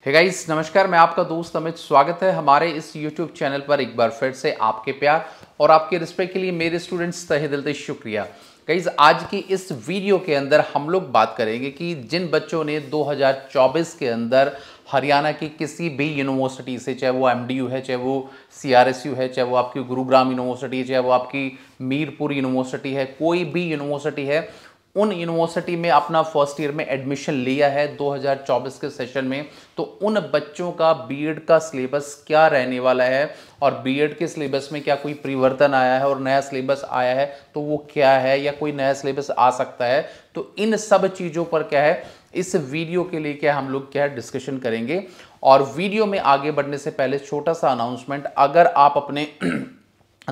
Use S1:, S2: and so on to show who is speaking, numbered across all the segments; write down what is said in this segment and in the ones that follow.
S1: Hey guys नमस्कार, मैं आपका दोस्त अमित। स्वागत है हमारे इस YouTube चैनल पर एक बार फिर से। आपके प्यार और आपके रिस्पेक्ट के लिए मेरे स्टूडेंट्स तहे दिल से शुक्रिया। गाइस आज की इस वीडियो के अंदर हम लोग बात करेंगे कि जिन बच्चों ने 2024 के अंदर हरियाणा की किसी भी यूनिवर्सिटी से, चाहे वो MDU है, चाहे वो CRSU है, चाहे वो आपकी गुरुग्राम यूनिवर्सिटी है, चाहे वो आपकी मीरपुर यूनिवर्सिटी है, कोई भी यूनिवर्सिटी है, उन यूनिवर्सिटी में अपना फर्स्ट ईयर में एडमिशन लिया है 2024 के सेशन में, तो उन बच्चों का बीएड का सिलेबस क्या रहने वाला है और बीएड के सिलेबस में क्या कोई परिवर्तन आया है और नया सिलेबस आया है तो वो क्या है, या कोई नया सिलेबस आ सकता है, तो इन सब चीज़ों पर क्या है इस वीडियो के लिए क्या हम लोग क्या डिस्कशन करेंगे। और वीडियो में आगे बढ़ने से पहले छोटा सा अनाउंसमेंट, अगर आप अपने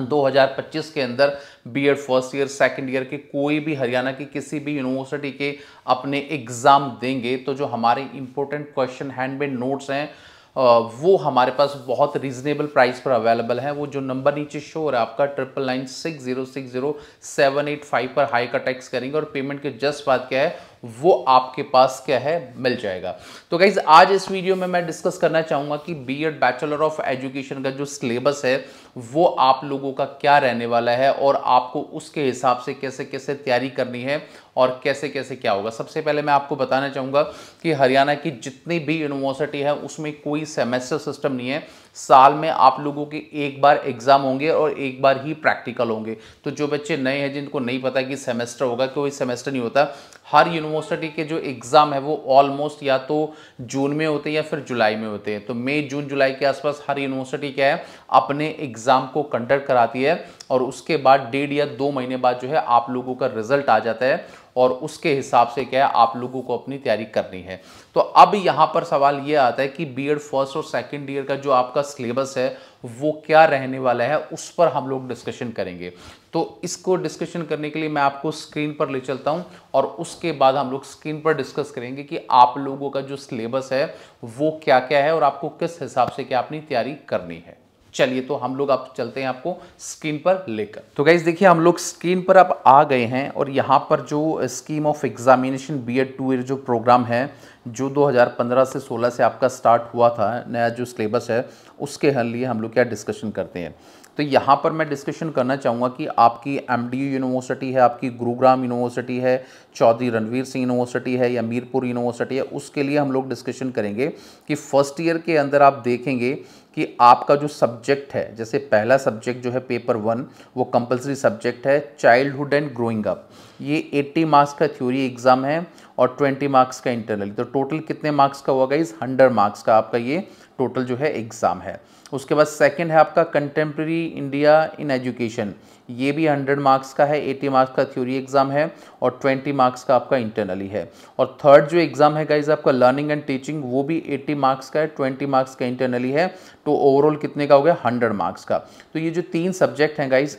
S1: 2025 के अंदर BEd first year second year के कोई भी हरियाणा की किसी भी यूनिवर्सिटी के अपने एग्जाम देंगे, तो जो हमारे इंपॉर्टेंट क्वेश्चन हैंडमेड नोट्स हैं वो हमारे पास बहुत रीजनेबल प्राइस पर अवेलेबल है। वो जो नंबर नीचे शो हो रहा है आपका 9996060785 पर हाई का टेक्स्ट करेंगे और पेमेंट के जस्ट बाद क्या है वो आपके पास क्या है मिल जाएगा। तो गाइज आज इस वीडियो में मैं डिस्कस करना चाहूंगा कि बीएड बैचलर ऑफ एजुकेशन का जो सिलेबस है वो आप लोगों का क्या रहने वाला है और आपको उसके हिसाब से कैसे कैसे तैयारी करनी है और कैसे कैसे क्या होगा। सबसे पहले मैं आपको बताना चाहूँगा कि हरियाणा की जितनी भी यूनिवर्सिटी है उसमें कोई सेमेस्टर सिस्टम नहीं है। साल में आप लोगों के एक बार एग्जाम होंगे और एक बार ही प्रैक्टिकल होंगे। तो जो बच्चे नए हैं जिनको नहीं पता कि सेमेस्टर होगा, कोई सेमेस्टर नहीं होता। हर यूनिवर्सिटी के जो एग्ज़ाम है वो ऑलमोस्ट या तो जून में होते हैं या फिर जुलाई में होते हैं। तो मई जून जुलाई के आसपास हर यूनिवर्सिटी क्या है अपने एग्ज़ाम को कंडक्ट कराती है और उसके बाद 1.5 या 2 महीने बाद जो है आप लोगों का रिजल्ट आ जाता है और उसके हिसाब से क्या है आप लोगों को अपनी तैयारी करनी है। तो अब यहाँ पर सवाल ये आता है कि बीएड फर्स्ट और सेकंड ईयर का जो आपका सिलेबस है वो क्या रहने वाला है, उस पर हम लोग डिस्कशन करेंगे। तो इसको डिस्कशन करने के लिए मैं आपको स्क्रीन पर ले चलता हूँ और उसके बाद हम लोग स्क्रीन पर डिस्कस करेंगे कि आप लोगों का जो सिलेबस है वो क्या क्या है और आपको किस हिसाब से क्या अपनी तैयारी करनी है। चलिए तो हम लोग अब चलते हैं आपको स्क्रीन पर लेकर। तो गाइज देखिए हम लोग स्क्रीन पर अब आ गए हैं और यहाँ पर जो scheme of examination BEd 2 year जो प्रोग्राम है जो 2015 से 16 से आपका स्टार्ट हुआ था, नया जो सिलेबस है उसके लिए हम लोग क्या डिस्कशन करते हैं। तो यहाँ पर मैं डिस्कशन करना चाहूँगा कि आपकी MDU यूनिवर्सिटी है, आपकी गुरुग्राम यूनिवर्सिटी है, चौधरी रणवीर सिंह यूनिवर्सिटी है या मीरपुर यूनिवर्सिटी है, उसके लिए हम लोग डिस्कशन करेंगे कि फर्स्ट ईयर के अंदर आप देखेंगे कि आपका जो सब्जेक्ट है, जैसे पहला सब्जेक्ट जो है पेपर 1 वो कंपलसरी सब्जेक्ट है चाइल्डहुड एंड ग्रोइंग अप। ये 80 मार्क्स का थ्योरी एग्जाम है और 20 मार्क्स का इंटरनल। तो टोटल कितने मार्क्स का होगा इस 100 मार्क्स का आपका ये टोटल जो है एग्ज़ाम है। उसके बाद सेकंड है आपका कंटेम्प्रेरी इंडिया इन एजुकेशन, ये भी 100 मार्क्स का है, 80 मार्क्स का थ्योरी एग्जाम है और 20 मार्क्स का आपका इंटरनली है। और थर्ड जो एग्जाम है गाइज आपका लर्निंग एंड टीचिंग, वो भी 80 मार्क्स का है, 20 मार्क्स का इंटरनली है। तो ओवरऑल कितने का हो गया 100 मार्क्स का। तो ये जो 3 सब्जेक्ट हैं गाइज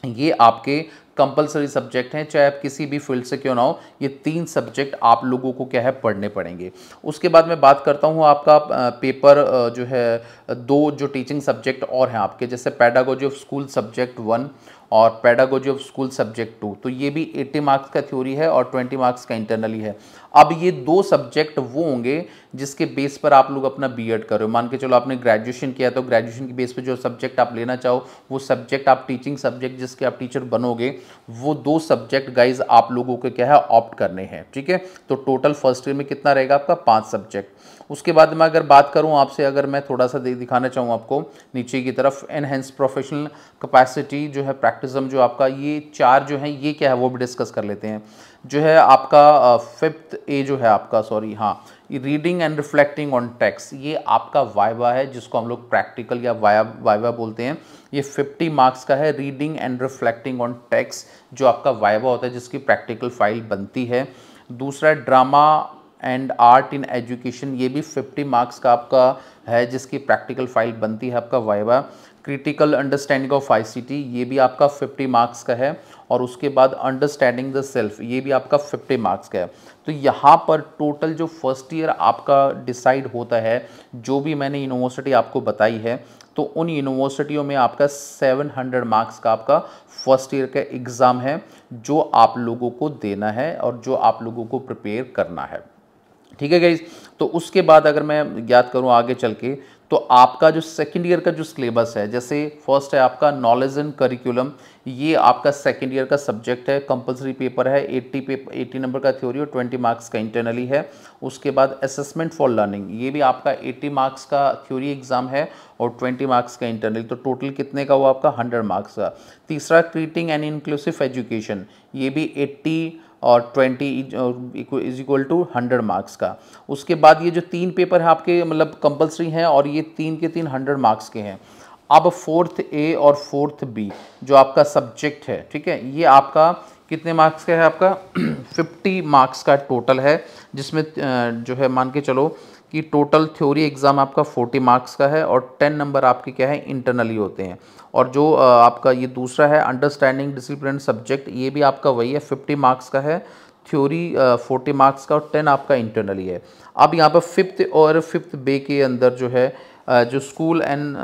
S1: ये आपके कंपलसरी सब्जेक्ट हैं, चाहे आप किसी भी फील्ड से क्यों ना हो, ये 3 सब्जेक्ट आप लोगों को क्या है पढ़ने पड़ेंगे। उसके बाद मैं बात करता हूँ आपका पेपर जो है 2 जो टीचिंग सब्जेक्ट और हैं आपके, जैसे पेडागोजी ऑफ स्कूल सब्जेक्ट 1 और पेडागोजी ऑफ स्कूल सब्जेक्ट 2। तो ये भी 80 मार्क्स का थ्योरी है और 20 मार्क्स का इंटरनली है। अब ये 2 सब्जेक्ट वो होंगे जिसके बेस पर आप लोग अपना बीएड करो। मान के चलो आपने ग्रेजुएशन किया तो ग्रेजुएशन के बेस पे जो सब्जेक्ट आप लेना चाहो वो सब्जेक्ट आप टीचिंग सब्जेक्ट जिसके आप टीचर बनोगे, वो 2 सब्जेक्ट गाइज आप लोगों के क्या है ऑप्ट करने हैं। ठीक है, तो टोटल फर्स्ट ईयर में कितना रहेगा आपका 5 सब्जेक्ट। उसके बाद मैं अगर बात करूं आपसे, अगर मैं थोड़ा सा दिखाना चाहूँ आपको नीचे की तरफ, एनहेंस प्रोफेशनल कैपेसिटी जो है प्रैक्टिसम जो आपका, ये 4 जो है ये क्या है वो भी डिस्कस कर लेते हैं। जो है आपका 5th ए जो है आपका, सॉरी हाँ, reading and reflecting on text, ये आपका वाइवा है जिसको हम लोग प्रैक्टिकल या वाइवा बोलते हैं। ये 50 मार्क्स का है, reading and reflecting on text जो आपका वाइवा होता है जिसकी प्रैक्टिकल फाइल बनती है। दूसरा drama and art in education, ये भी 50 मार्क्स का आपका है जिसकी प्रैक्टिकल फाइल बनती है आपका viva. Critical understanding of ICT, ये भी आपका 50 मार्क्स का है। और उसके बाद अंडरस्टैंडिंग द सेल्फ, ये भी आपका 50 मार्क्स का है। तो यहाँ पर टोटल जो फर्स्ट ईयर आपका डिसाइड होता है, जो भी मैंने यूनिवर्सिटी आपको बताई है, तो उन यूनिवर्सिटियों में आपका 700 मार्क्स का आपका फर्स्ट ईयर का एग्ज़ाम है जो आप लोगों को देना है और जो आप लोगों को प्रिपेयर करना है। ठीक है गाइज। तो उसके बाद अगर मैं याद करूं आगे चल के, तो आपका जो सेकेंड ईयर का जो सिलेबस है, जैसे फर्स्ट है आपका नॉलेज एंड करिकुलम, ये आपका सेकेंड ईयर का सब्जेक्ट है, कंपलसरी पेपर है, 80 नंबर का थ्योरी और 20 मार्क्स का इंटरनली है। उसके बाद असेसमेंट फॉर लर्निंग, ये भी आपका 80 मार्क्स का थ्योरी एग्जाम है और 20 मार्क्स का इंटरनली, तो टोटल कितने का हुआ आपका 100 मार्क्स का। तीसरा क्रिएटिंग एंड इंक्लूसिव एजुकेशन, ये भी 80 और 20 इज इक्वल टू 100 मार्क्स का। उसके बाद ये जो 3 पेपर है आपके मतलब कंपलसरी हैं और ये 3 के 3 100 मार्क्स के हैं। अब 4th A और 4th B जो आपका सब्जेक्ट है, ठीक है, ये आपका कितने मार्क्स का है, आपका 50 मार्क्स का टोटल है, जिसमें जो है मान के चलो कि टोटल थ्योरी एग्ज़ाम आपका 40 मार्क्स का है और 10 नंबर आपके क्या है इंटरनली होते हैं। और जो आपका ये दूसरा है अंडरस्टैंडिंग डिसिप्लिन सब्जेक्ट, ये भी आपका वही है, 50 मार्क्स का है, थ्योरी 40 मार्क्स का और 10 आपका इंटरनली है। अब यहाँ पर 5th और 5th बे के अंदर जो है जो school and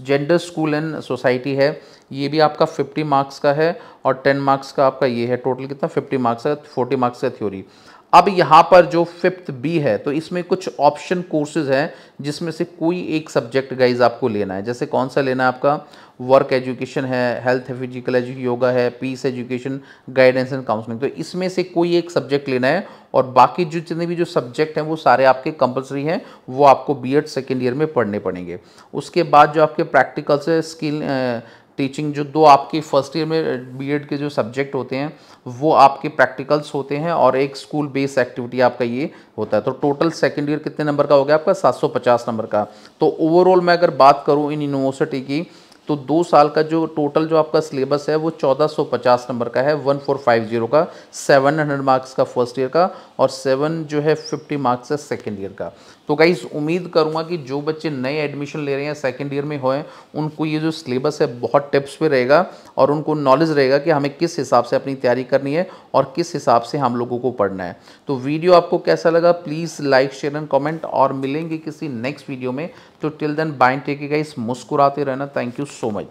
S1: gender school and society है, ये भी आपका 50 मार्क्स का है और 10 मार्क्स का आपका ये है, टोटल कितना 50 मार्क्स का, 40 मार्क्स का थ्योरी। अब यहाँ पर जो 5th B है, तो इसमें कुछ ऑप्शन कोर्सेज हैं जिसमें से कोई एक सब्जेक्ट गाइज आपको लेना है। जैसे कौन सा लेना है, आपका वर्क एजुकेशन है, हेल्थ फिजिकल एजुकेशन, योगा है, peace education, guidance and counselling, तो इसमें से कोई एक सब्जेक्ट लेना है और बाकी जितने भी जो सब्जेक्ट हैं वो सारे आपके कंपलसरी हैं, वो आपको बीएड सेकेंड ईयर में पढ़ने पड़ेंगे। उसके बाद जो आपके प्रैक्टिकल से स्किल टीचिंग, जो 2 आपके फर्स्ट ईयर में बीएड के जो सब्जेक्ट होते हैं वो आपके प्रैक्टिकल्स होते हैं और एक स्कूल बेस्ड एक्टिविटी आपका ये होता है। तो टोटल सेकेंड ईयर कितने नंबर का हो गया आपका 750 नंबर का। तो ओवरऑल मैं अगर बात करूं इन यूनिवर्सिटी की, तो 2 साल का जो टोटल जो आपका सिलेबस है वो 1450 नंबर का है, 1450 का, 700 मार्क्स का फर्स्ट ईयर का और 7 जो है 50 मार्क्स है सेकेंड ईयर का। तो गाइस उम्मीद करूंगा कि जो बच्चे नए एडमिशन ले रहे हैं सेकेंड ईयर में होए, उनको ये जो सिलेबस है बहुत टिप्स पे रहेगा और उनको नॉलेज रहेगा कि हमें किस हिसाब से अपनी तैयारी करनी है और किस हिसाब से हम लोगों को पढ़ना है। तो वीडियो आपको कैसा लगा please like share and comment, और मिलेंगे किसी नेक्स्ट वीडियो में। तो till then bye, take care guys, मुस्कुराते रहना। Thank you so much.